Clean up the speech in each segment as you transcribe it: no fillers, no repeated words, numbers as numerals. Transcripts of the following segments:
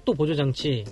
속도 보조 장치.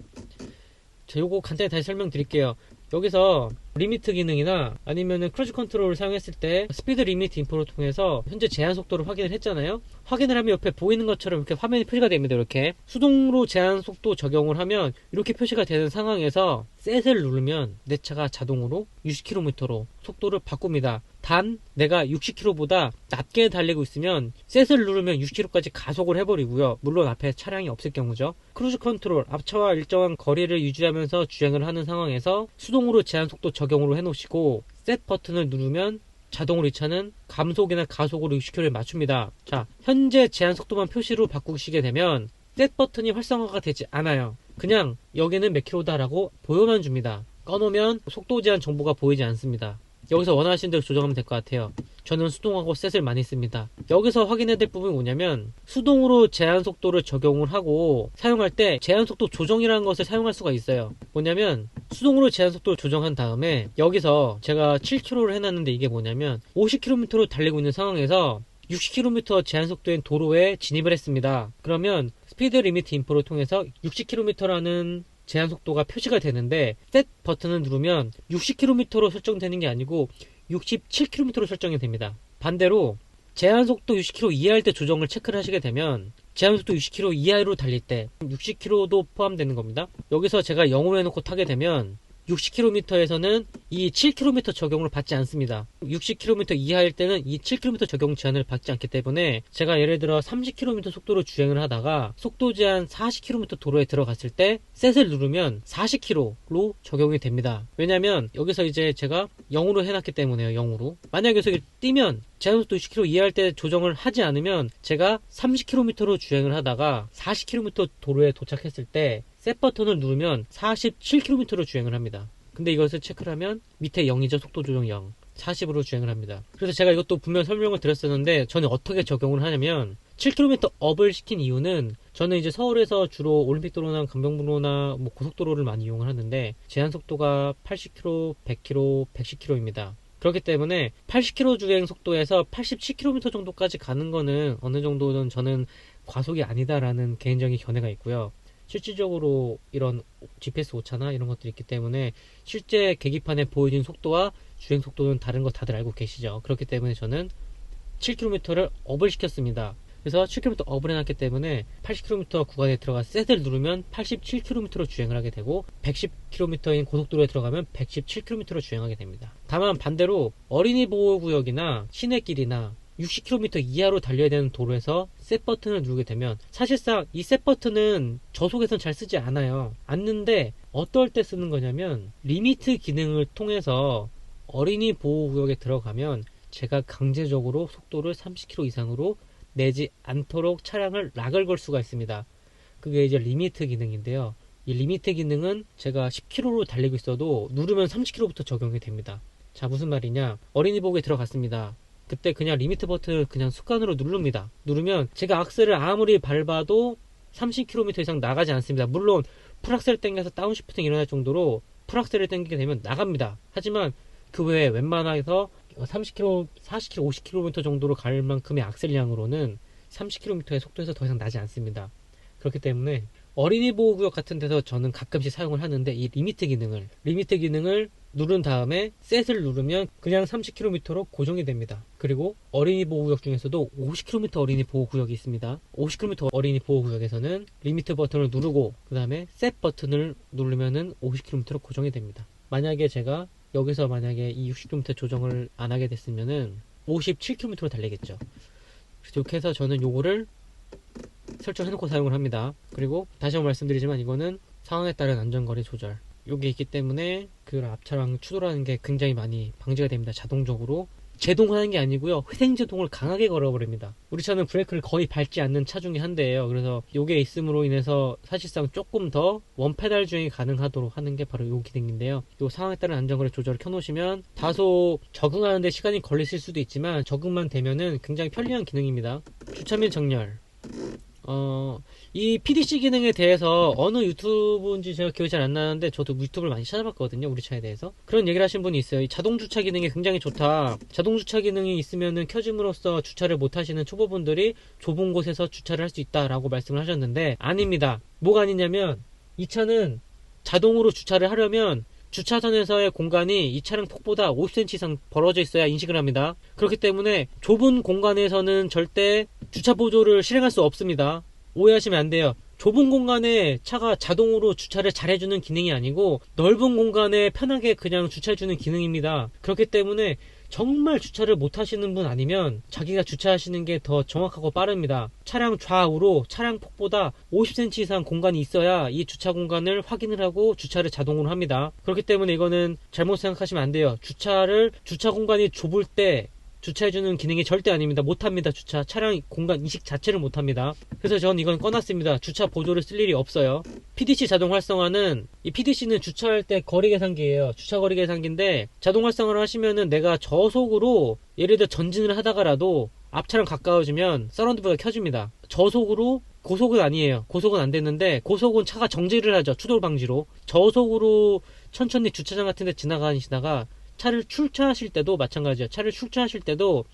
자, 요거 간단히 다시 설명드릴게요. 여기서 리미트 기능이나 아니면은 크루즈 컨트롤을 사용했을 때 스피드 리미트 인포를 통해서 현재 제한 속도를 확인을 했잖아요. 확인을 하면 옆에 보이는 것처럼 이렇게 화면이 표시가 됩니다. 이렇게 수동으로 제한 속도 적용을 하면 이렇게 표시가 되는 상황에서 셋을 누르면 내 차가 자동으로 60km로 속도를 바꿉니다. 단 내가 60km보다 낮게 달리고 있으면 셋을 누르면 60km까지 가속을 해버리고요. 물론 앞에 차량이 없을 경우죠. 크루즈 컨트롤, 앞차와 일정한 거리를 유지하면서 주행을 하는 상황에서 수동으로 제한 속도 적용으로 해놓으시고 셋 버튼을 누르면 자동으로 이 차는 감속이나 가속으로 60km에 맞춥니다. 자, 현재 제한 속도만 표시로 바꾸시게 되면 셋 버튼이 활성화가 되지 않아요. 그냥 여기는 몇 킬로다라고 보여만 줍니다. 꺼놓으면 속도 제한 정보가 보이지 않습니다. 여기서 원하시는 대로 조정하면 될 것 같아요. 저는 수동하고 셋을 많이 씁니다. 여기서 확인해야 될 부분이 뭐냐면 수동으로 제한 속도를 적용을 하고 사용할 때 제한 속도 조정이라는 것을 사용할 수가 있어요. 뭐냐면 수동으로 제한 속도를 조정한 다음에 여기서 제가 7km를 해놨는데 이게 뭐냐면 50km로 달리고 있는 상황에서 60km 제한 속도인 도로에 진입을 했습니다. 그러면 스피드 리미트 인포를 통해서 60km라는 제한 속도가 표시가 되는데 셋 버튼을 누르면 60km로 설정되는 게 아니고 67km로 설정이 됩니다. 반대로 제한 속도 60km 이하일 때 조정을 체크를 하시게 되면 제한 속도 60km 이하로 달릴 때 60km도 포함되는 겁니다. 여기서 제가 0으로 해놓고 타게 되면 60km에서는 이 7km 적용을 받지 않습니다. 60km 이하일 때는 이 7km 적용 제한을 받지 않기 때문에 제가 예를 들어 30km 속도로 주행을 하다가 속도 제한 40km 도로에 들어갔을 때 셋을 누르면 40km로 적용이 됩니다. 왜냐면 여기서 이제 제가 0으로 해놨기 때문에요. 0으로. 만약에 여기서 뛰면 제한속도 60km 이하일 때 조정을 하지 않으면 제가 30km로 주행을 하다가 40km 도로에 도착했을 때 셋 버튼을 누르면 47km로 주행을 합니다. 근데 이것을 체크를 하면 밑에 0이죠. 속도 조정 0. 40으로 주행을 합니다. 그래서 제가 이것도 분명 설명을 드렸었는데 저는 어떻게 적용을 하냐면 7km 업을 시킨 이유는 저는 이제 서울에서 주로 올림픽도로나 강변북로나 뭐 고속도로를 많이 이용을 하는데 제한속도가 80km, 100km, 110km입니다. 그렇기 때문에 80km 주행 속도에서 87km 정도까지 가는 거는 어느 정도는 저는 과속이 아니다라는 개인적인 견해가 있고요. 실질적으로 이런 GPS 오차나 이런 것들이 있기 때문에 실제 계기판에 보여진 속도와 주행 속도는 다른 거 다들 알고 계시죠. 그렇기 때문에 저는 7km를 업을 시켰습니다. 그래서 7km 업을 해놨기 때문에 80km 구간에 들어가서 셋을 누르면 87km로 주행을 하게 되고 110km인 고속도로에 들어가면 117km로 주행하게 됩니다. 다만 반대로 어린이 보호구역이나 시내길이나 60km 이하로 달려야 되는 도로에서 셋 버튼을 누르게 되면 사실상 이 셋 버튼은 저속에선 잘 쓰지 않는데 어떨 때 쓰는 거냐면 리미트 기능을 통해서 어린이 보호구역에 들어가면 제가 강제적으로 속도를 30km 이상으로 내지 않도록 차량을 락을 걸 수가 있습니다. 그게 이제 리미트 기능인데요. 이 리미트 기능은 제가 10km로 달리고 있어도 누르면 30km부터 적용이 됩니다. 자, 무슨 말이냐? 어린이 보호구역에 들어갔습니다. 그때 그냥 리미트 버튼을 그냥 습관으로 누릅니다. 누르면 제가 악셀을 아무리 밟아도 30km 이상 나가지 않습니다. 물론 풀악셀을 당겨서 다운시프팅 일어날 정도로 풀악셀을 당기게 되면 나갑니다. 하지만 그 외에 웬만해서 30km, 40km, 50km 정도로 갈 만큼의 악셀량으로는 30km의 속도에서 더 이상 나지 않습니다. 그렇기 때문에 어린이 보호구역 같은 데서 저는 가끔씩 사용을 하는데 이 리미트 기능을 누른 다음에 셋을 누르면 그냥 30km로 고정이 됩니다. 그리고 어린이 보호구역 중에서도 50km 어린이 보호구역이 있습니다. 50km 어린이 보호구역에서는 리미트 버튼을 누르고 그 다음에 셋 버튼을 누르면은 50km로 고정이 됩니다. 만약에 제가 여기서 만약에 이 60km 조정을 안 하게 됐으면은 57km로 달리겠죠. 그래서 이렇게 해서 저는 요거를 설정해놓고 사용을 합니다. 그리고 다시 한번 말씀드리지만 이거는 상황에 따른 안전거리 조절 요게 있기 때문에 그 앞차랑 추돌하는 게 굉장히 많이 방지가 됩니다. 자동적으로 제동하는 게 아니고요, 회생제동을 강하게 걸어버립니다. 우리 차는 브레이크를 거의 밟지 않는 차 중에 한 대예요. 그래서 요게 있음으로 인해서 사실상 조금 더 원페달 주행이 가능하도록 하는 게 바로 요 기능인데요. 요 상황에 따른 안전거리 조절을 켜놓으시면 다소 적응하는데 시간이 걸리실 수도 있지만 적응만 되면은 굉장히 편리한 기능입니다. 주차 및 정렬, 이 PDC 기능에 대해서 어느 유튜브인지 제가 기억이 잘 안 나는데 저도 유튜브를 많이 찾아봤거든요. 우리 차에 대해서. 그런 얘기를 하신 분이 있어요. 이 자동 주차 기능이 굉장히 좋다. 자동 주차 기능이 있으면은 켜짐으로써 주차를 못 하시는 초보분들이 좁은 곳에서 주차를 할 수 있다라고 말씀을 하셨는데 아닙니다. 뭐가 아니냐면 이 차는 자동으로 주차를 하려면 주차선에서의 공간이 이 차량 폭보다 50cm 이상 벌어져 있어야 인식을 합니다. 그렇기 때문에 좁은 공간에서는 절대 주차 보조를 실행할 수 없습니다. 오해하시면 안 돼요. 좁은 공간에 차가 자동으로 주차를 잘해주는 기능이 아니고 넓은 공간에 편하게 그냥 주차해주는 기능입니다. 그렇기 때문에 정말 주차를 못 하시는 분 아니면 자기가 주차하시는 게 더 정확하고 빠릅니다. 차량 좌우로 차량 폭보다 50cm 이상 공간이 있어야 이 주차 공간을 확인을 하고 주차를 자동으로 합니다. 그렇기 때문에 이거는 잘못 생각하시면 안 돼요. 주차 공간이 좁을 때 주차해주는 기능이 절대 아닙니다. 못합니다. 차량 공간 인식 자체를 못합니다. 그래서 전 이건 꺼놨습니다. 주차 보조를 쓸 일이 없어요. PDC 자동 활성화는 이 PDC는 주차할 때 거리 계산기예요. 주차 거리 계산기인데 자동 활성화를 하시면은 내가 저속으로 예를 들어 전진을 하다가라도 앞차랑 가까워지면 서라운드뷰가 켜집니다. 저속으로 고속은 아니에요. 고속은 안 됐는데 고속은 차가 정지를 하죠. 추돌 방지로. 저속으로 천천히 주차장 같은 데 지나가 차를 출차하실 때도 마찬가지예요. 차를 출차하실 때도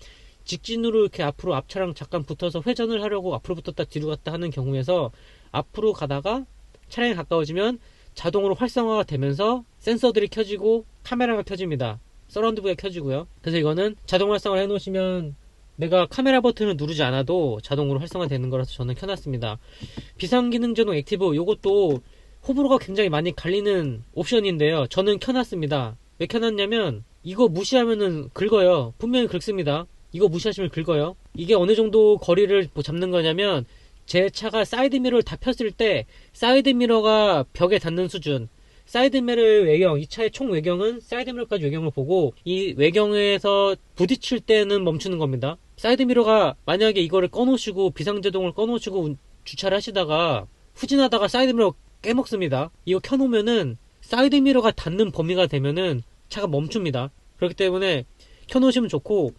직진으로 이렇게 앞으로 앞차랑 잠깐 붙어서 회전을 하려고 앞으로 붙었다 뒤로 갔다 하는 경우에서 앞으로 가다가 차량이 가까워지면 자동으로 활성화가 되면서 센서들이 켜지고 카메라가 켜집니다. 서라운드뷰가 켜지고요. 그래서 이거는 자동 활성화를 해놓으시면 내가 카메라 버튼을 누르지 않아도 자동으로 활성화되는 거라서 저는 켜놨습니다. 비상기능 제동 액티브 이것도 호불호가 굉장히 많이 갈리는 옵션인데요. 저는 켜놨습니다. 왜 켜놨냐면 이거 무시하면은 긁어요. 분명히 긁습니다. 이거 무시하시면 긁어요. 이게 어느 정도 거리를 뭐 잡는 거냐면 제 차가 사이드미러를 다 폈을 때 사이드미러가 벽에 닿는 수준, 사이드미러의 외경, 이 차의 총 외경은 사이드미러까지 외경을 보고 이 외경에서 부딪힐 때는 멈추는 겁니다. 사이드미러가 만약에 이거를 꺼놓으시고 비상제동을 꺼놓으시고 주차를 하시다가 후진하다가 사이드미러 깨먹습니다. 이거 켜놓으면은 사이드미러가 닿는 범위가 되면은 차가 멈춥니다. 그렇기 때문에 켜놓으시면 좋고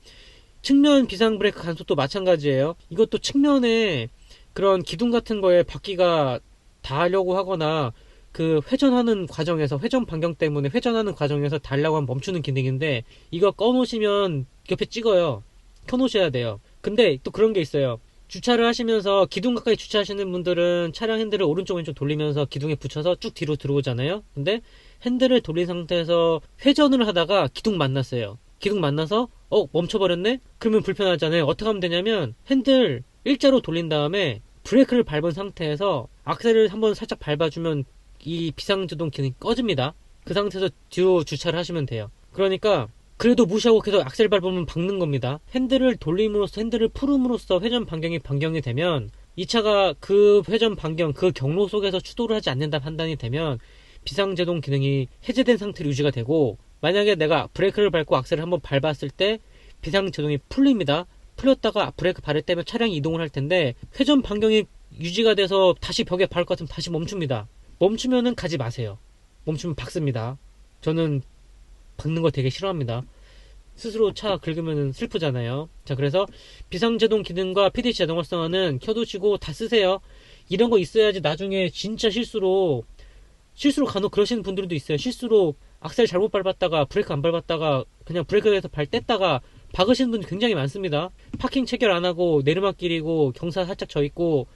측면 비상브레이크 간속도 마찬가지예요. 이것도 측면에 그런 기둥 같은 거에 바퀴가 닿으려고 하거나 그 회전하는 과정에서 회전 반경 때문에 회전하는 과정에서 닿으려고 하면 멈추는 기능인데 이거 꺼놓으시면 옆에 찍어요. 켜놓으셔야 돼요. 근데 또 그런 게 있어요. 주차를 하시면서 기둥 가까이 주차하시는 분들은 차량 핸들을 오른쪽 왼쪽 돌리면서 기둥에 붙여서 쭉 뒤로 들어오잖아요. 근데 핸들을 돌린 상태에서 회전을 하다가 기둥 만났어요. 기둥 만나서 멈춰버렸네? 그러면 불편하잖아요. 어떻게 하면 되냐면 핸들 일자로 돌린 다음에 브레이크를 밟은 상태에서 악셀을 한번 살짝 밟아주면 이 비상제동 기능이 꺼집니다. 그 상태에서 뒤로 주차를 하시면 돼요. 그러니까 그래도 무시하고 계속 악셀 밟으면 박는 겁니다. 핸들을 돌림으로써 핸들을 풀음으로써 회전 반경이 되면 이 차가 그 회전 반경 그 경로 속에서 추돌을 하지 않는다 판단이 되면 비상제동 기능이 해제된 상태로 유지가 되고 만약에 내가 브레이크를 밟고 악셀을 한번 밟았을 때 비상제동이 풀립니다. 풀렸다가 브레이크 밟을 때면 차량이 이동을 할 텐데 회전 반경이 유지가 돼서 다시 벽에 밟을 것 같으면 다시 멈춥니다. 멈추면은 가지 마세요. 멈추면 박습니다. 저는 박는 거 되게 싫어합니다. 스스로 차 긁으면 슬프잖아요. 자, 그래서 비상제동 기능과 PDC 자동 활성화는 켜두시고 다 쓰세요. 이런 거 있어야지 나중에 진짜 실수로 간혹 그러시는 분들도 있어요. 실수로 악셀 잘못 밟았다가 브레이크 안 밟았다가 그냥 브레이크에서 발 뗐다가 박으시는 분들 굉장히 많습니다. 파킹 체결 안 하고 내리막길이고 경사 살짝 져 있고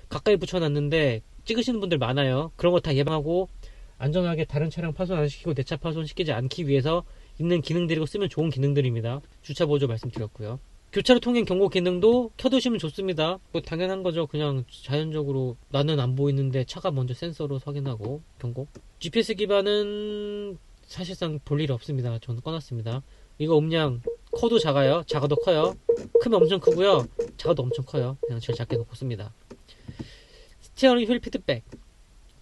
가까이 붙여놨는데 찍으시는 분들 많아요. 그런 거 다 예방하고 안전하게 다른 차량 파손 안 시키고 내 차 파손 시키지 않기 위해서 있는 기능들이고 쓰면 좋은 기능들입니다. 주차 보조 말씀드렸고요. 교차로 통행 경고 기능도 켜두시면 좋습니다. 뭐 당연한 거죠. 그냥 자연적으로 나는 안 보이는데 차가 먼저 센서로 확인하고 경고. GPS 기반은 사실상 볼 일 없습니다. 저는 꺼놨습니다. 이거 음량 커도 작아요. 작아도 커요. 크면 엄청 크고요. 작아도 엄청 커요. 그냥 제일 작게 놓고 씁니다. 스티어링 휠 피드백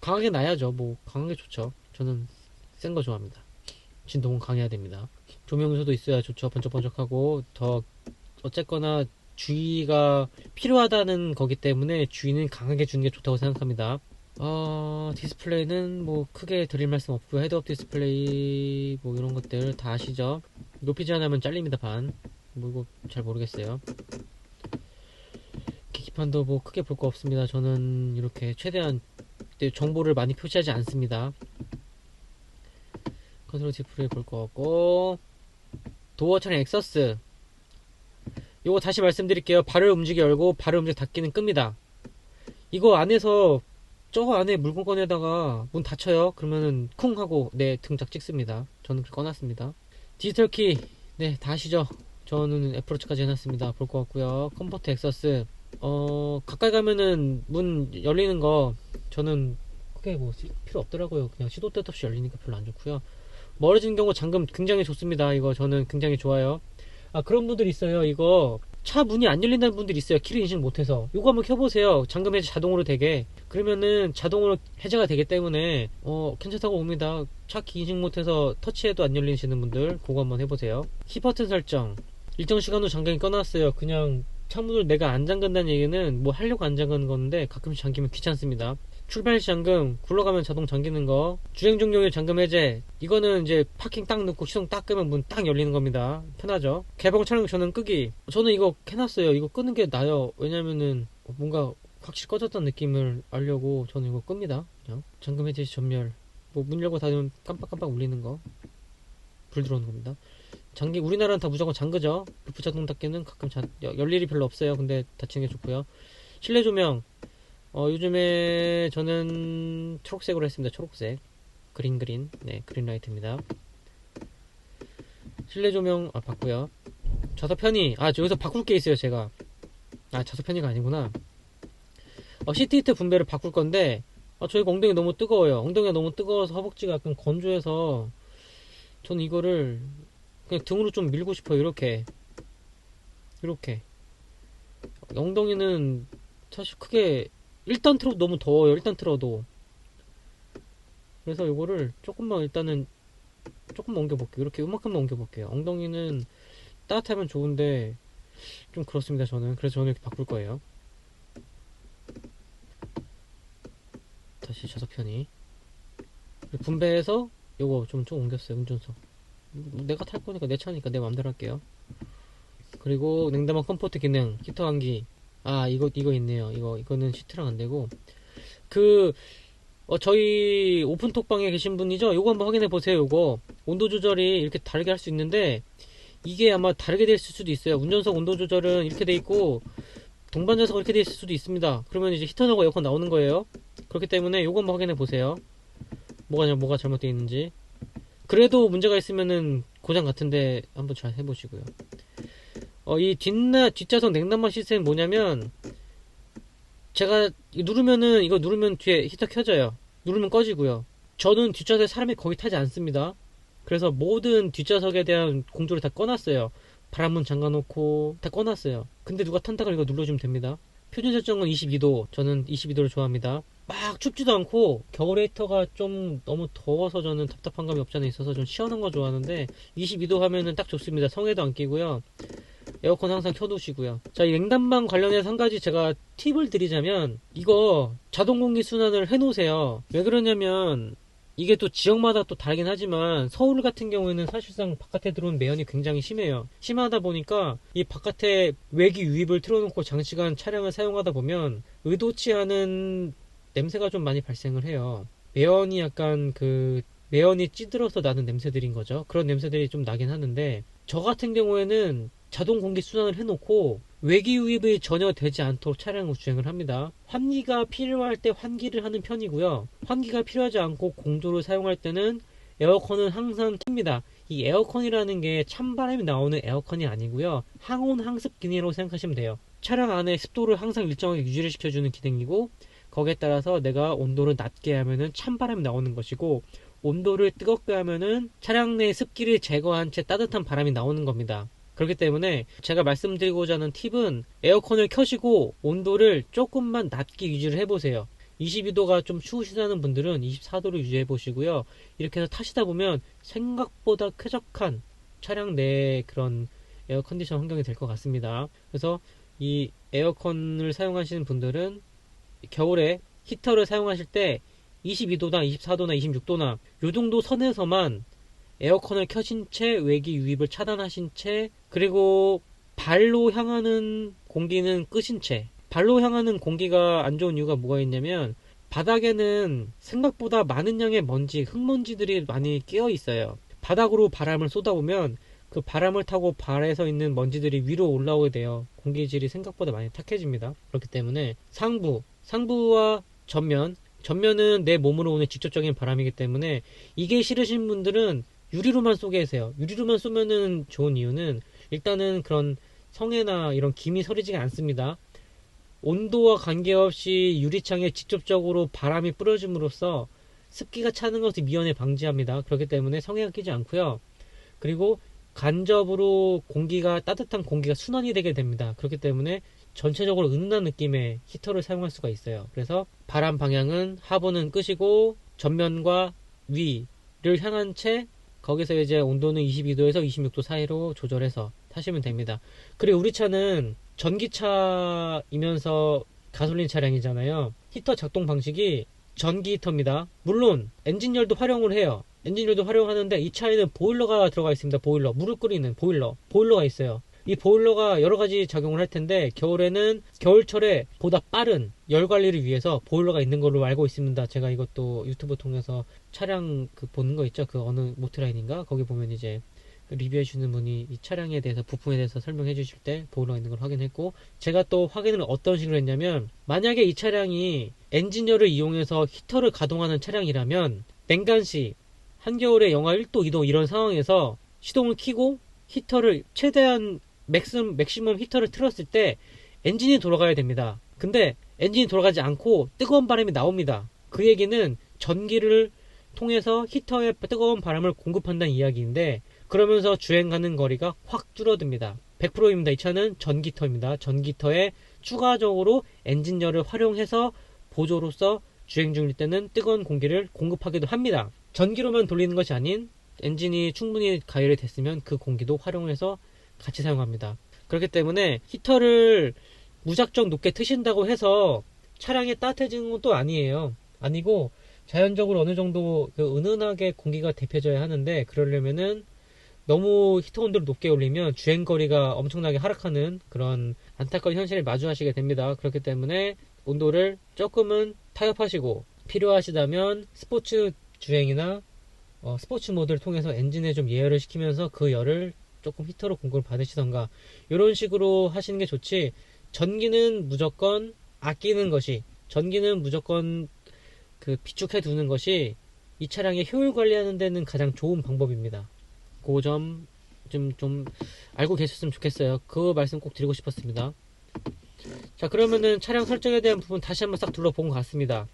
강하게 나야죠. 뭐 강하게 좋죠. 저는 센 거 좋아합니다. 진동은 강해야 됩니다. 조명 요소도 있어야 좋죠. 번쩍번쩍하고 더 어쨌거나 주의가 필요하다는 거기 때문에 주의는 강하게 주는 게 좋다고 생각합니다. 디스플레이는 뭐 크게 드릴 말씀 없고요. 헤드업 디스플레이 뭐 이런 것들 다 아시죠? 높이지 않으면 잘립니다. 반. 뭐 이거 잘 모르겠어요. 계기판 비판도 뭐 크게 볼 거 없습니다. 저는 이렇게 최대한 정보를 많이 표시하지 않습니다. 컨트롤 디프레이 볼 거 없고, 도어 차량 엑서스 요거 다시 말씀드릴게요. 발을 움직여 열고 발을 움직여 닫기는 끕니다. 이거 안에서 저 안에 물건 꺼내다가 문 닫혀요. 그러면은 쿵 하고 내 등짝 찍습니다. 저는 그걸 꺼놨습니다. 디지털 키, 네, 다 아시죠? 저는 애플워치까지 해놨습니다. 볼 것 같고요. 컴포트 엑서스, 가까이 가면은 문 열리는 거 저는 크게 뭐 필요 없더라고요. 그냥 시도 때도 없이 열리니까 별로 안 좋고요. 멀어지는 경우 잠금 굉장히 좋습니다. 이거 저는 굉장히 좋아요. 아, 그런 분들 있어요. 이거 차 문이 안 열린다는 분들이 있어요. 키를 인식 못해서. 이거 한번 켜보세요. 잠금 해제 자동으로 되게. 그러면은 자동으로 해제가 되기 때문에 괜찮다고 봅니다. 차 키 인식 못해서 터치해도 안 열리시는 분들 그거 한번 해보세요. 키 버튼 설정, 일정 시간 후 잠금이 꺼놨어요. 그냥 창문을 내가 안 잠근다는 얘기는 뭐 하려고 안 잠그는 건데 가끔씩 잠기면 귀찮습니다. 출발 시 잠금, 굴러가면 자동 잠기는 거, 주행 종료일 잠금 해제. 이거는 이제 파킹 딱 넣고 시동 딱 끄면 문 딱 열리는 겁니다. 편하죠. 개봉 촬영 전원 끄기. 저는 이거 해놨어요. 이거 끄는 게 나아요. 왜냐면은 뭔가 확실히 꺼졌다는 느낌을 알려고 저는 이거 끕니다. 그냥 잠금 해제 시 전멸. 뭐 문 열고 닫으면 깜빡깜빡 울리는 거. 불 들어오는 겁니다. 우리나라는 다 무조건 잠그죠. 루프 자동 닫기는 가끔 열 일이 별로 없어요. 근데 닫히는 게 좋고요. 실내 조명. 요즘에 저는 초록색으로 했습니다. 초록색. 그린. 네, 그린라이트입니다. 실내 조명, 봤고요. 좌석 편의. 여기서 바꿀 게 있어요, 제가. 좌석 편의가 아니구나. 시트 히트 분배를 바꿀 건데, 저희가 엉덩이 너무 뜨거워요. 엉덩이가 너무 뜨거워서 허벅지가 약간 건조해서, 저는 이거를 그냥 등으로 좀 밀고 싶어요. 이렇게. 엉덩이는 사실 크게, 1단 틀어도 너무 더워요. 1단 틀어도. 그래서 이거를 조금만 옮겨볼게요. 이렇게 이만큼만 옮겨볼게요. 엉덩이는 따뜻하면 좋은데 좀 그렇습니다. 그래서 저는 이렇게 바꿀 거예요. 다시 좌석 편의. 분배해서 요거 좀 옮겼어요. 운전석. 내가 탈 거니까 내 차니까 내 맘대로 할게요. 그리고 냉담화 컴포트 기능, 히터 환기. 이거 있네요. 이거는 시트랑 안 되고. 저희 오픈톡방에 계신 분이죠? 요거 한번 확인해 보세요. 요거 온도 조절이 이렇게 다르게 할 수 있는데 이게 아마 다르게 될 수도 있어요. 운전석 온도 조절은 이렇게 돼 있고 동반 좌석 이렇게 돼 있을 수도 있습니다. 그러면 이제 히터 나고 에어컨 나오는 거예요. 그렇기 때문에 요거 한번 확인해 보세요. 뭐가 잘못되어 있는지. 그래도 문제가 있으면은 고장 같은데 한번 잘 해보시고요. 이 뒷좌석 냉난방 시스템은 뭐냐면, 제가 이거 누르면 뒤에 히터 켜져요. 누르면 꺼지고요. 저는 뒷좌석에 사람이 거의 타지 않습니다. 그래서 모든 뒷좌석에 대한 공조를 다 꺼놨어요. 바람문 잠가놓고 다 꺼놨어요. 근데 누가 탄다고 이거 눌러주면 됩니다. 표준 설정은 22도. 저는 22도를 좋아합니다. 막 춥지도 않고 겨울에 히터가 좀 너무 더워서 저는 답답한 감이 없지 않아 있어서 좀 시원한 거 좋아하는데 22도 하면은 딱 좋습니다. 성에도 안 끼고요. 에어컨 항상 켜두시고요. 자, 이 냉난방 관련해서 한 가지 제가 팁을 드리자면, 이거 자동 공기 순환을 해놓으세요. 왜 그러냐면 이게 또 지역마다 또 다르긴 하지만 서울 같은 경우에는 사실상 바깥에 들어오는 매연이 굉장히 심해요. 심하다 보니까 이 바깥에 외기 유입을 틀어놓고 장시간 차량을 사용하다 보면 의도치 않은 냄새가 좀 많이 발생을 해요. 매연이 약간 매연이 찌들어서 나는 냄새들인 거죠. 그런 냄새들이 좀 나긴 하는데, 저 같은 경우에는 자동 공기 순환을 해놓고 외기 유입이 전혀 되지 않도록 차량을 주행을 합니다. 환기가 필요할 때 환기를 하는 편이고요. 환기가 필요하지 않고 공조를 사용할 때는 에어컨은 항상 켭니다. 이 에어컨이라는 게 찬바람이 나오는 에어컨이 아니고요. 항온 항습 기능이라고 생각하시면 돼요. 차량 안에 습도를 항상 일정하게 유지를 시켜주는 기능이고, 거기에 따라서 내가 온도를 낮게 하면은 찬바람이 나오는 것이고, 온도를 뜨겁게 하면은 차량 내 습기를 제거한 채 따뜻한 바람이 나오는 겁니다. 그렇기 때문에 제가 말씀드리고자 하는 팁은 에어컨을 켜시고 온도를 조금만 낮게 유지를 해보세요. 22도가 좀 추우시다는 분들은 24도로 유지해 보시고요. 이렇게 해서 타시다 보면 생각보다 쾌적한 차량 내 그런 에어컨디션 환경이 될 것 같습니다. 그래서 이 에어컨을 사용하시는 분들은 겨울에 히터를 사용하실 때 22도나 24도나 26도나 요 정도 선에서만 에어컨을 켜신 채 외기 유입을 차단하신 채, 그리고 발로 향하는 공기는 끄신 채, 발로 향하는 공기가 안 좋은 이유가 뭐가 있냐면, 바닥에는 생각보다 많은 양의 먼지, 흙먼지들이 많이 끼어 있어요. 바닥으로 바람을 쏟아보면 그 바람을 타고 발에서 있는 먼지들이 위로 올라오게 돼요. 공기질이 생각보다 많이 탁해집니다. 그렇기 때문에 상부와 전면은 내 몸으로 오는 직접적인 바람이기 때문에 이게 싫으신 분들은 유리로만 쏘게 하세요. 유리로만 쏘면은 좋은 이유는 일단은 그런 성에나 이런 김이 서리지가 않습니다. 온도와 관계없이 유리창에 직접적으로 바람이 뿌려줌으로써 습기가 차는 것을 미연에 방지합니다. 그렇기 때문에 성에가 끼지 않고요. 그리고 간접으로 따뜻한 공기가 순환이 되게 됩니다. 그렇기 때문에 전체적으로 은은한 느낌의 히터를 사용할 수가 있어요. 그래서 바람 방향은 하부는 끄시고 전면과 위를 향한 채 거기서 이제 온도는 22도에서 26도 사이로 조절해서 타시면 됩니다. 그리고 우리 차는 전기차이면서 가솔린 차량이잖아요. 히터 작동 방식이 전기 히터입니다. 물론 엔진열도 활용을 해요. 엔진열도 활용하는데 이 차에는 보일러가 들어가 있습니다. 보일러, 물을 끓이는 보일러가 있어요. 이 보일러가 여러 가지 작용을 할 텐데 겨울에는 겨울철에 보다 빠른 열 관리를 위해서 보일러가 있는 걸로 알고 있습니다. 제가 이것도 유튜브 통해서 차량 보는 거 있죠? 그 어느 모트라인인가? 거기 보면 이제 리뷰해 주는 분이 이 차량에 대해서 부품에 대해서 설명해 주실 때 보일러가 있는 걸 확인했고, 제가 또 확인을 어떤 식으로 했냐면, 만약에 이 차량이 엔진열을 이용해서 히터를 가동하는 차량이라면 냉간시 한겨울에 영하 1도 2도 이런 상황에서 시동을 켜고 히터를 최대한 맥시멈 히터를 틀었을 때 엔진이 돌아가야 됩니다. 근데 엔진이 돌아가지 않고 뜨거운 바람이 나옵니다. 그 얘기는 전기를 통해서 히터에 뜨거운 바람을 공급한다는 이야기인데, 그러면서 주행 가는 거리가 확 줄어듭니다. 100%입니다. 이 차는 전기터입니다. 전기터에 추가적으로 엔진열을 활용해서 보조로서 주행 중일 때는 뜨거운 공기를 공급하기도 합니다. 전기로만 돌리는 것이 아닌 엔진이 충분히 가열이 됐으면 그 공기도 활용해서 같이 사용합니다. 그렇기 때문에 히터를 무작정 높게 트신다고 해서 차량이 따뜻해지는 건 또 아니고 자연적으로 어느 정도 은은하게 공기가 데펴져야 하는데, 그러려면은 너무 히터 온도를 높게 올리면 주행거리가 엄청나게 하락하는 그런 안타까운 현실을 마주하시게 됩니다. 그렇기 때문에 온도를 조금은 타협하시고, 필요하시다면 스포츠 주행이나 스포츠 모드를 통해서 엔진에 좀 예열을 시키면서 그 열을 조금 히터로 공급을 받으시던가, 이런 식으로 하시는 게 좋지, 전기는 무조건 비축해 두는 것이 이 차량의 효율 관리하는 데는 가장 좋은 방법입니다. 그 점 좀 알고 계셨으면 좋겠어요. 그 말씀 꼭 드리고 싶었습니다. 자, 그러면은 차량 설정에 대한 부분 다시 한번 싹 둘러본 것 같습니다.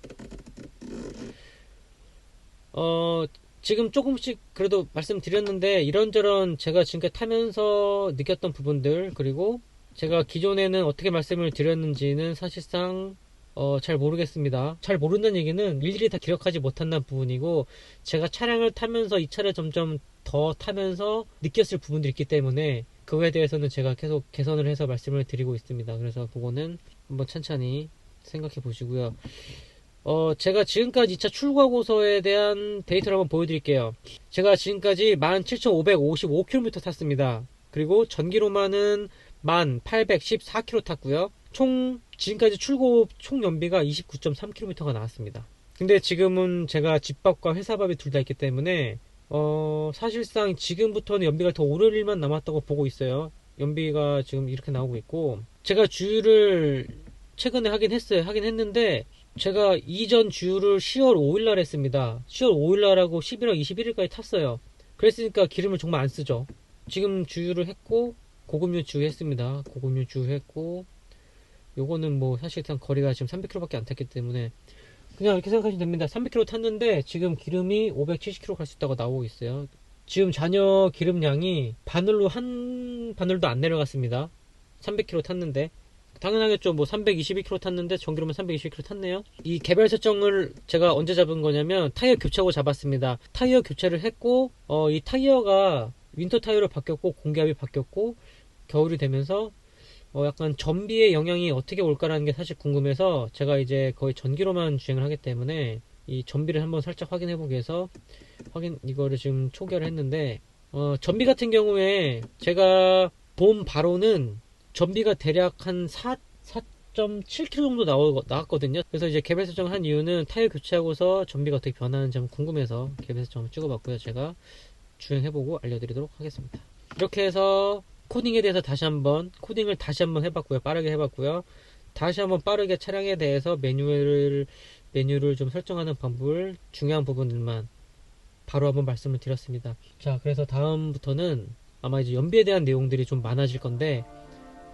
지금 조금씩 그래도 말씀드렸는데, 이런저런 제가 지금까지 타면서 느꼈던 부분들, 그리고 제가 기존에는 어떻게 말씀을 드렸는지는 사실상 잘 모르겠습니다. 잘 모른다는 얘기는 일일이 다 기억하지 못한다는 부분이고, 제가 차량을 타면서 이 차를 점점 더 타면서 느꼈을 부분들이 있기 때문에 그거에 대해서는 제가 계속 개선을 해서 말씀을 드리고 있습니다. 그래서 그거는 한번 천천히 생각해 보시고요. 제가 지금까지 이 차 출고하고서에 대한 데이터를 한번 보여드릴게요. 제가 지금까지 17,555km 탔습니다. 그리고 전기로만은 1,814km 탔고요. 지금까지 출고 총 연비가 29.3km가 나왔습니다. 근데 지금은 제가 집밥과 회사밥이 둘 다 있기 때문에 사실상 지금부터는 연비가 더 오를 일만 남았다고 보고 있어요. 연비가 지금 이렇게 나오고 있고, 제가 주유를 최근에 하긴 했는데, 제가 이전 주유를 10월 5일날 했습니다. 10월 5일날 하고 11월 21일까지 탔어요. 그랬으니까 기름을 정말 안 쓰죠. 지금 주유를 했고, 고급유 주유했습니다. 고급유 주유했고, 요거는 뭐 사실상 거리가 지금 300km밖에 안 탔기 때문에 그냥 이렇게 생각하시면 됩니다. 300km 탔는데 지금 기름이 570km 갈 수 있다고 나오고 있어요. 지금 잔여 기름량이 한 바늘도 안 내려갔습니다. 300km 탔는데 당연하겠죠. 뭐 322km 탔는데 전기로만 322km 탔네요. 이 개별 설정을 제가 언제 잡은 거냐면 타이어 교체하고 잡았습니다. 타이어 교체를 했고, 이 타이어가 윈터 타이어로 바뀌었고 공기압이 바뀌었고, 겨울이 되면서 약간 전비의 영향이 어떻게 올까라는 게 사실 궁금해서 제가 이제 거의 전기로만 주행을 하기 때문에 이 전비를 한번 살짝 확인해 보기 위해서 이거를 지금 초기화를 했는데, 전비 같은 경우에 제가 본 바로는 전비가 대략 한 4.7km 정도 나왔거든요. 그래서 이제 개별 설정을 한 이유는 타이어 교체하고서 전비가 어떻게 변하는지 한번 궁금해서 개별 설정을 찍어봤고요. 제가 주행해보고 알려드리도록 하겠습니다. 이렇게 해서 코딩에 대해서 코딩을 다시 한번 해봤고요. 빠르게 해봤고요. 다시 한번 빠르게 차량에 대해서 메뉴를 좀 설정하는 방법을 중요한 부분들만 바로 한번 말씀을 드렸습니다. 자, 그래서 다음부터는 아마 이제 연비에 대한 내용들이 좀 많아질 건데,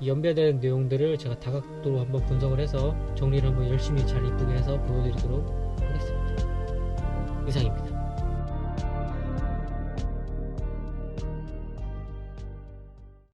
이 연비에 대한 내용들을 제가 다각도로 한번 분석을 해서 정리를 한번 열심히 잘 이쁘게 해서 보여드리도록 하겠습니다. 이상입니다.